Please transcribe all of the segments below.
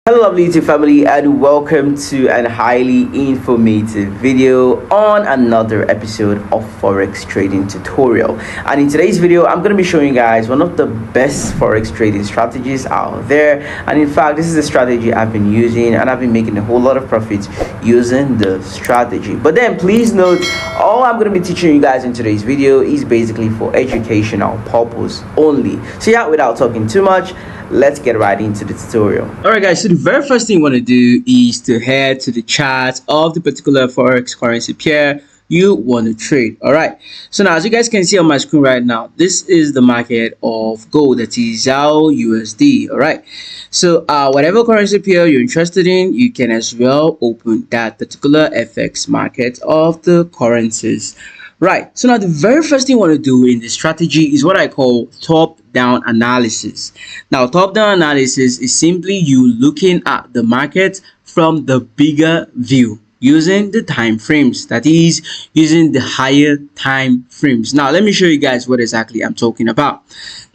Hello lovely YouTube family, and welcome to an highly informative video on another episode of Forex trading tutorial. And in today's video I'm going to be showing you guys one of the best Forex trading strategies out there. And in fact, this is a strategy I've been using and I've been making a whole lot of profits using the strategy. But then please note, all I'm going to be teaching you guys in today's video is basically for educational purpose only. So yeah, without talking too much, let's get right into the tutorial. Alright guys, so the very first thing you want to do is to head to the chart of the particular Forex currency pair you want to trade. Alright, so now as you guys can see on my screen right now, this is the market of gold, that is ZAO USD. Alright, so whatever currency pair you're interested in, you can as well open that particular FX market of the currencies. Right, so now the very first thing you want to do in this strategy is what I call top-down analysis. Now, top-down analysis is simply you looking at the market from the bigger view using the time frames, that is using the higher time frames. Now let me show you guys what exactly I'm talking about.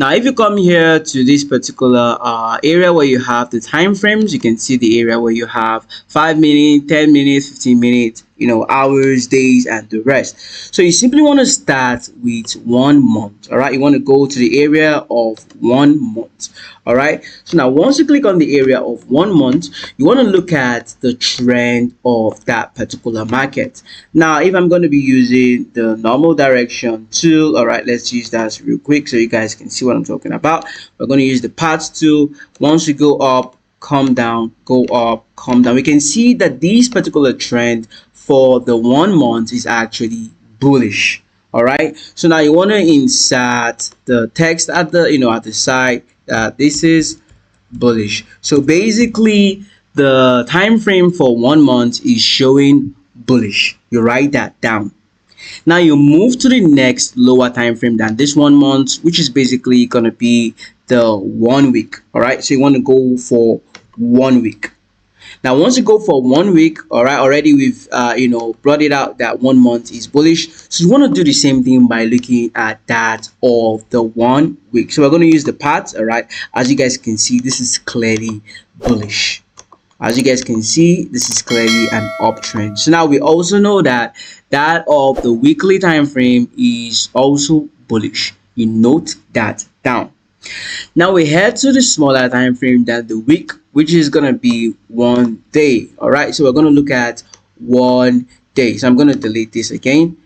Now if you come here to this particular area where you have the time frames, you can see the area where you have 5 minutes, 10 minutes, 15 minutes, hours, days, and the rest. So you simply want to start with 1 month. All right, you want to go to the area of 1 month. All right, so now once you click on the area of 1 month, you want to look at the trend of that particular market. Now if I'm going to be using the normal direction tool, all right, let's use that real quick so you guys can see what I'm talking about. We're going to use the path tool. Once we go up, come down, go up, come down, we can see that this particular trend for the 1 month is actually bullish. All right, so now you want to insert the text at the at the side that this is bullish. So basically the time frame for 1 month is showing bullish. You write that down. Now you move to the next lower time frame than this 1 month, which is basically going to be the 1 week. All right, so you want to go for 1 week. Now once you go for 1 week, all right, already we've brought it out that 1 month is bullish. So you want to do the same thing by looking at that of the 1 week. So we're going to use the path. All right, as you guys can see, this is clearly bullish. As you guys can see, this is clearly an uptrend. So now we also know that of the weekly time frame is also bullish. You note that down. Now we head to the smaller time frame than the week, which is going to be 1 day. All right, so we're going to look at 1 day. So I'm going to delete this again.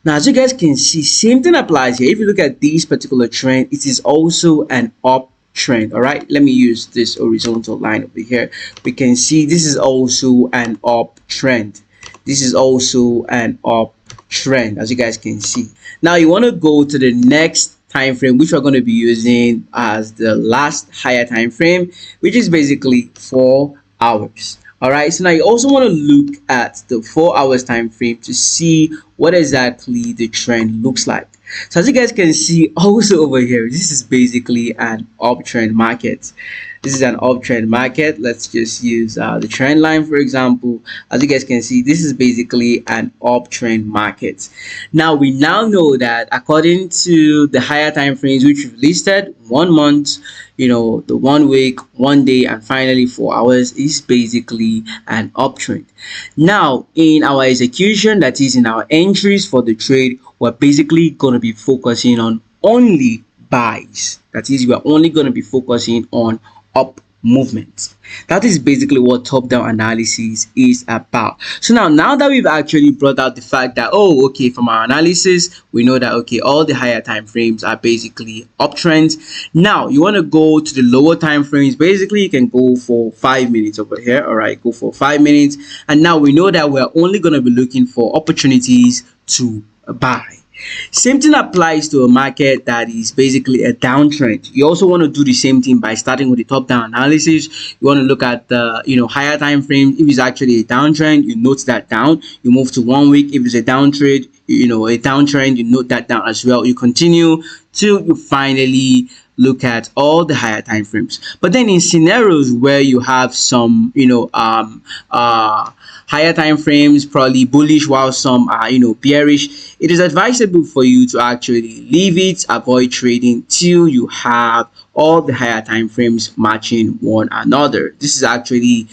Now as you guys can see, same thing applies here. If you look at this particular trend, it is also an uptrend. All right, let me use this horizontal line over here. We can see this is also an uptrend. This is also an uptrend, as you guys can see. Now you want to go to the next time frame, which we're going to be using as the last higher time frame, which is basically 4 hours. All right, so now you also want to look at the 4 hours time frame to see what exactly the trend looks like. So as you guys can see also over here, this is basically an uptrend market. This is an uptrend market. Let's just use the trend line, for example. As you guys can see, this is basically an uptrend market. Now we now know that according to the higher time frames which we've listed, 1 month, the 1 week, 1 day, and finally 4 hours is basically an uptrend. Now in our execution, that is in our entries for the trade, we're basically going to be focusing on only buys. That is, we're only going to be focusing on up movements. That is basically what top-down analysis is about. So now that we've actually brought out the fact that, oh, okay, from our analysis we know that, okay, all the higher time frames are basically uptrends. Now you want to go to the lower time frames. Basically you can go for 5 minutes over here. All right, go for 5 minutes, and now we know that we're only going to be looking for opportunities to buy. Same thing applies to a market that is basically a downtrend. You also want to do the same thing by starting with the top-down analysis. You want to look at the higher time frame. If it's actually a downtrend, you note that down. You move to 1 week. If it's a downtrend, a downtrend, you note that down as well. You continue till you finally look at all the higher time frames. But then in scenarios where you have some higher time frames probably bullish while some are bearish, it is advisable for you to actually leave it, avoid trading till you have all the higher time frames matching one another. This is actually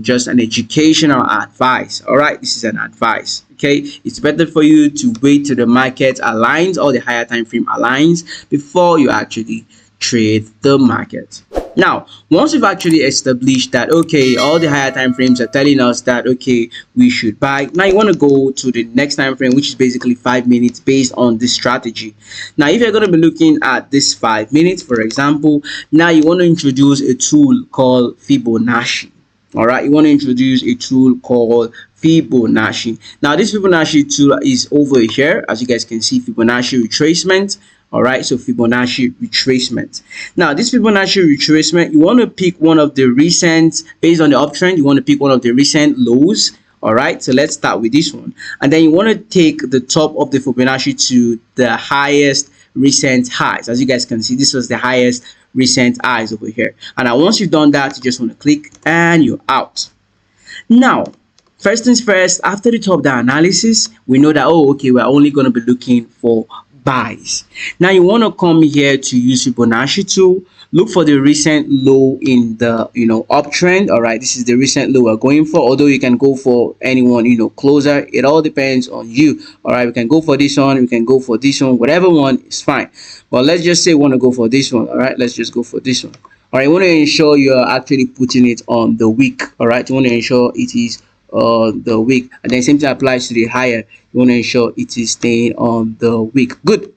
just an educational advice. All right, this is an advice. Okay, it's better for you to wait till the market aligns or the higher time frame aligns before you actually trade the market. Now, once we've actually established that, okay, all the higher time frames are telling us that, okay, we should buy. Now you want to go to the next time frame, which is basically 5 minutes based on this strategy. Now, if you're going to be looking at this 5 minutes, for example, now you want to introduce a tool called Fibonacci. All right, you want to introduce a tool called Fibonacci. Now, this Fibonacci tool is over here. As you guys can see, Fibonacci retracement. All right, so Fibonacci retracement. Now, this Fibonacci retracement, you want to pick one of the recent, based on the uptrend, you want to pick one of the recent lows. All right, so let's start with this one. And then you want to take the top of the Fibonacci to the highest recent highs. As you guys can see, this was the highest recent highs over here. And now once you've done that, you just want to click and you're out. Now, first things first, after the top down analysis, we know that, oh, okay, we're only going to be looking for buys. Now you want to come here to use Fibonacci tool, look for the recent low in the uptrend. All right, this is the recent low we're going for, although you can go for anyone closer. It all depends on you. All right, we can go for this one, we can go for this one, whatever one is fine, but let's just say we want to go for this one. All right, let's just go for this one. All right, you want to ensure you're actually putting it on the wick. All right, you want to ensure it is the wick, and then same thing applies to the higher. You want to ensure it is staying on the wick. Good.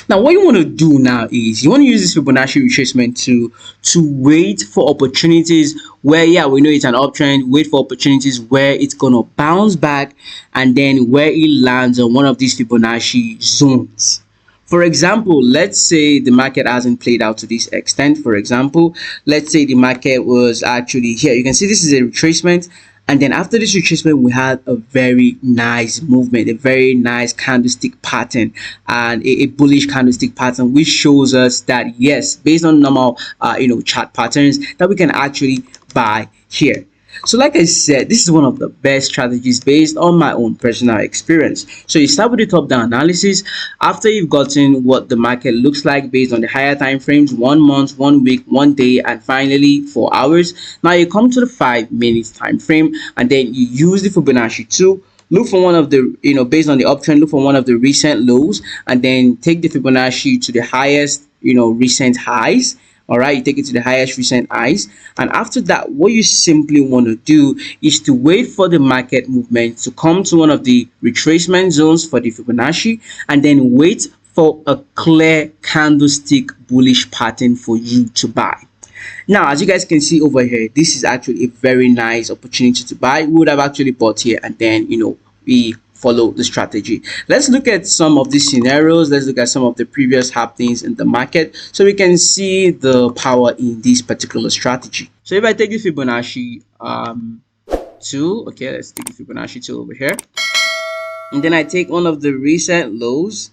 Now what you want to do now is you want to use this Fibonacci retracement to wait for opportunities where, yeah, we know it's an uptrend. Wait for opportunities where it's gonna bounce back and then where it lands on one of these Fibonacci zones. For example, let's say the market hasn't played out to this extent. For example, let's say the market was actually here. You can see this is a retracement. And then after this retracement, we had a very nice movement, a very nice candlestick pattern, and a bullish candlestick pattern, which shows us that, yes, based on normal, chart patterns, that we can actually buy here. So like I said, this is one of the best strategies based on my own personal experience. So you start with the top down analysis. After you've gotten what the market looks like based on the higher time frames, 1 month, 1 week, 1 day, and finally 4 hours. Now you come to the 5 minutes time frame, and then you use the Fibonacci tool. Look for one of the, based on the uptrend, look for one of the recent lows, and then take the Fibonacci to the highest, recent highs. All right, you take it to the highest recent highs, and after that, what you simply want to do is to wait for the market movement to come to one of the retracement zones for the Fibonacci, and then wait for a clear candlestick bullish pattern for you to buy. Now, as you guys can see over here, this is actually a very nice opportunity to buy. We would have actually bought here, and then we follow the strategy. Let's look at some of these scenarios. Let's look at some of the previous happenings in the market so we can see the power in this particular strategy. So if I take the Fibonacci tool, okay, let's take the Fibonacci tool over here, and then I take one of the recent lows,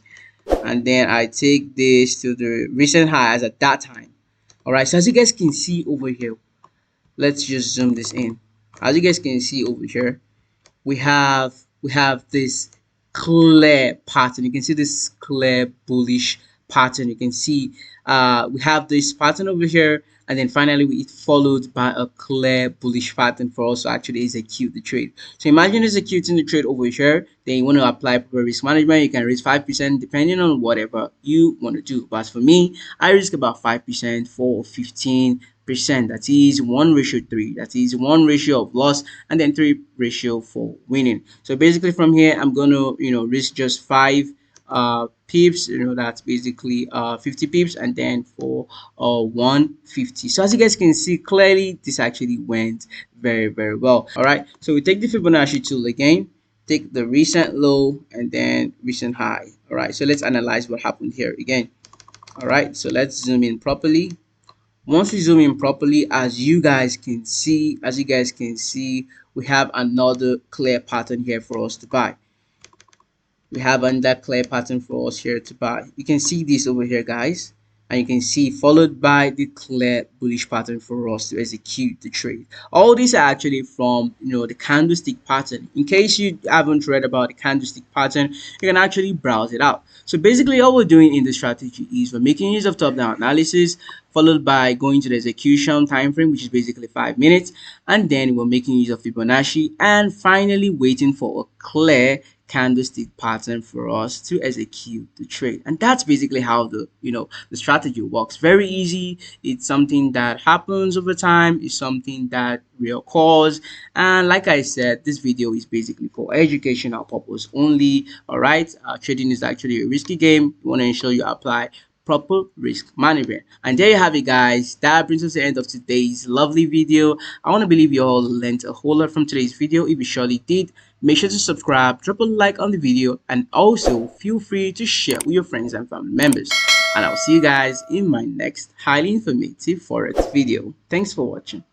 and then I take this to the recent highs at that time. All right, so as you guys can see over here, let's just zoom this in. As you guys can see over here, we have this clear pattern. You can see this clear bullish pattern. You can see we have this pattern over here, and then finally it followed by a clear bullish pattern for us to actually execute the trade. So imagine executing the trade over here, then you want to apply proper risk management. You can risk 5% depending on whatever you want to do, but for me, I risk about 5% for 15%. That is 1:3. That is 1 ratio of loss and then 3 ratio for winning. So basically from here, I'm going to risk just 5 pips. That's basically 50 pips, and then for 150. So as you guys can see clearly, this actually went very, very well. All right, so we take the Fibonacci tool again, take the recent low and then recent high. All right, so let's analyze what happened here again. All right, so let's zoom in properly. Once we zoom in properly, as you guys can see, we have another clear pattern here for us to buy. We have another clear pattern for us here to buy. You can see this over here, guys. and you can see followed by the clear bullish pattern for us to execute the trade. All these are actually from the candlestick pattern. In case you haven't read about the candlestick pattern, you can actually browse it out. So basically all we're doing in the strategy is we're making use of top-down analysis, followed by going to the execution time frame, which is basically 5 minutes, and then we're making use of Fibonacci, and finally waiting for a clear candlestick pattern for us to execute the trade. And that's basically how the strategy works. Very easy. It's something that happens over time. It's something that reoccurs. And like I said, this video is basically for educational purpose only. All right, trading is actually a risky game. You want to ensure you apply proper risk management. And there you have it, guys. That brings us to the end of today's lovely video. I want to believe you all learned a whole lot from today's video. If you surely did, make sure to subscribe, drop a like on the video, and also feel free to share with your friends and family members. And I'll see you guys in my next highly informative Forex video. Thanks for watching.